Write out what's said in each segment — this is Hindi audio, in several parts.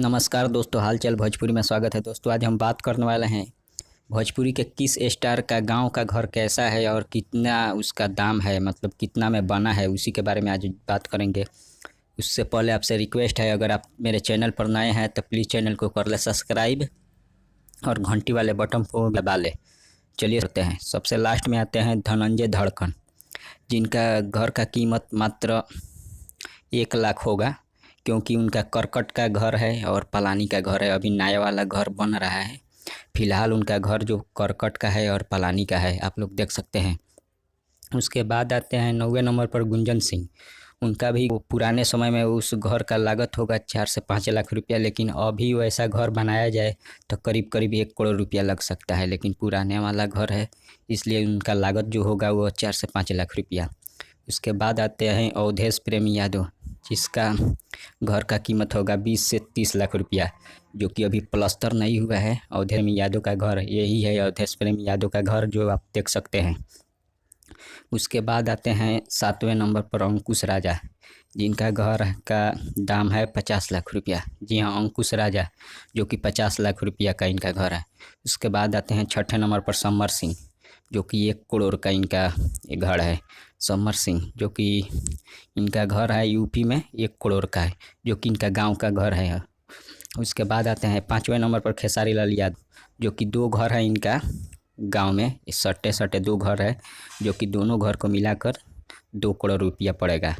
नमस्कार दोस्तों, हाल चाल भोजपुरी में स्वागत है। दोस्तों आज हम बात करने वाले हैं भोजपुरी के किस स्टार का गांव का घर कैसा है और कितना उसका दाम है, मतलब कितना में बना है, उसी के बारे में आज बात करेंगे। उससे पहले आपसे रिक्वेस्ट है, अगर आप मेरे चैनल पर नए हैं तो प्लीज़ चैनल को कर ले सब्सक्राइब और घंटी वाले बटन को दबा ले। चलिए करते हैं। सबसे लास्ट में आते हैं धनंजय धड़कन, जिनका घर का कीमत मात्र 1 लाख होगा, क्योंकि उनका करकट का घर है और पलानी का घर है। अभी नया वाला घर बन रहा है। फिलहाल उनका घर जो करकट का है और पलानी का है, आप लोग देख सकते हैं। उसके बाद आते हैं 9वें नंबर पर गुंजन सिंह। उनका भी पुराने समय में उस घर का लागत होगा 4 से 5 लाख रुपया, लेकिन अभी वैसा घर बनाया जाए तो करीब करीब 1 करोड़ रुपया लग सकता है। लेकिन पुराने वाला घर है, इसलिए उनका लागत जो होगा वो 4 से 5 लाख रुपया। उसके बाद आते हैं अवधेश प्रेमी यादव, जिसका घर का कीमत होगा 20 से 30 लाख रुपया, जो कि अभी प्लस्तर नहीं हुआ है। अवधेश प्रेमी यादव का घर यही है, अवधेश प्रेमी यादव का घर जो आप देख सकते हैं। उसके बाद आते हैं 7वें नंबर पर अंकुश राजा, जिनका घर का दाम है 50 लाख रुपया। जी हाँ, अंकुश राजा, जो कि 50 लाख रुपया का इनका घर है। उसके बाद आते हैं 6ठे नंबर पर समर सिंह, जो कि 1 करोड़ का इनका घर है। समर सिंह, जो कि इनका घर है यूपी में, 1 करोड़ का है, जो कि इनका गांव का घर है। उसके बाद आते हैं 5वें नंबर पर खेसारी लाल यादव, जो कि 2 घर है इनका गांव में। सटे सटे 2 घर है, जो कि दोनों घर को मिलाकर 2 करोड़ रुपया पड़ेगा।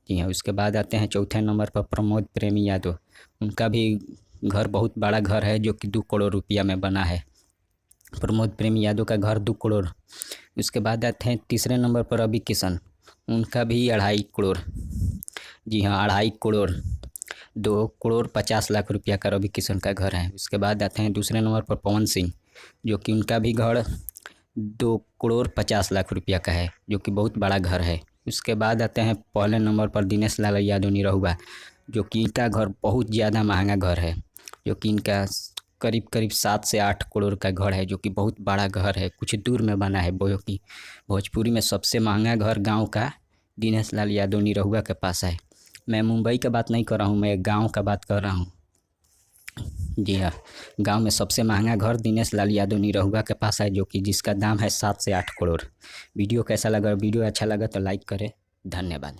जी हाँ। उसके बाद आते हैं 4थे नंबर पर प्रमोद प्रेमी यादव। उनका भी घर बहुत बड़ा घर है, जो कि 2 करोड़ रुपया में बना है। प्रमोद प्रेमी यादव का घर 2 करोड़। उसके बाद आते हैं 3रे नंबर पर रवि किशन, उनका भी 2.5 करोड़। जी हाँ, 2.5 करोड़, 2 करोड़ 50 लाख रुपया का रवि किशन का घर है। उसके बाद आते हैं 2रे नंबर पर पवन सिंह, जो कि उनका भी घर 2 करोड़ 50 लाख रुपया का है, जो कि बहुत बड़ा घर है। उसके बाद आते हैं पहले नंबर पर दिनेश लाल यादव निरहुआ, जो कि इनका घर बहुत ज़्यादा महंगा घर है, जो कि इनका करीब करीब 7 से 8 करोड़ का घर है, जो कि बहुत बड़ा घर है। कुछ दूर में बना है, जो कि भोजपुरी में सबसे महंगा घर गांव का दिनेश लाल यादव निरहुआ के पास है। मैं मुंबई का बात नहीं कर रहा हूँ, मैं गांव का बात कर रहा हूँ। जी हाँ, गांव में सबसे महंगा घर दिनेश लाल यादव निरहुआ के पास है, जो कि जिसका दाम है 7 से 8 करोड़। वीडियो कैसा लगा? वीडियो अच्छा लगा तो लाइक करें। धन्यवाद।